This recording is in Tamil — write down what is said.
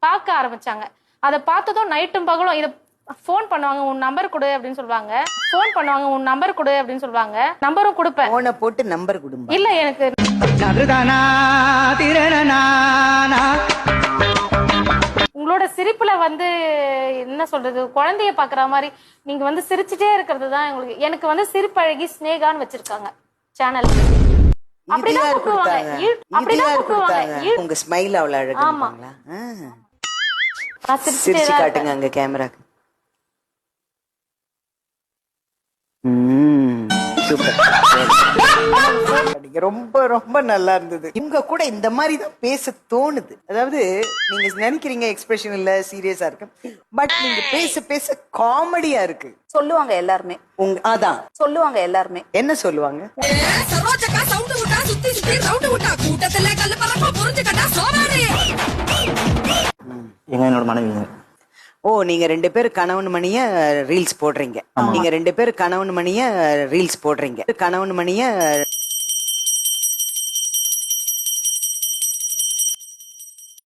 பார்க்க ஆரம்பிச்சாங்க. அதை பார்த்ததும் நைட்டும் பகலும் இதை ஃபோன் பண்ணுவாங்க, உன் நம்பர் கொடு அப்படின்னு சொல்லுவாங்க. ஃபோன் பண்ணுவாங்க, உன் நம்பர் கொடு அப்படின்னு சொல்லுவாங்க. நம்பரும் கொடுப்பேன். போனை போட்டு நம்பர் கொடுங்க. இல்ல எனக்கு உங்களோட சிரிப்புல வந்து என்ன சொல்றது, குழந்தைய பாக்குற மாதிரி நீங்க வந்து சிரிச்சுட்டே இருக்கிறது தான் எனக்கு வந்து சிரிப்பழகி ஸ்னேகான்னு வச்சிருக்காங்க சேனல். அப்படிதான் கூப்பிடுவாங்க. அப்படிதான் கூப்பிடுவாங்க. உங்க ஸ்மைல் அவ்வளவு அழகா. ஆமா. சிரிச்சு காட்டுங்க அங்க கேமராக்கு. ரொம்ப ரொம்ப நல்லா இருந்தது. இவங்க கூட இந்த மாதிரி தான் பேச தோணுது. அதாவது நீங்க நினைக்கிறீங்க எக்ஸ்பிரஷன் இல்ல, சீரியஸா இருக்கு, பட் நீங்க பேச பேச காமெடியா இருக்கு. சொல்லுவாங்க எல்லாருமே. அதான் சொல்லுவாங்க எல்லாருமே. என்ன சொல்லுவாங்க? என்னோட மனைவி. ஓ, நீங்க 2 பேரும் கணவன் மணிய ரீல்ஸ் போடுறீங்க. நீங்க 2 பேரும் கணவன் மணிய ரீல்ஸ் போடுறீங்க. கணவன் மணிய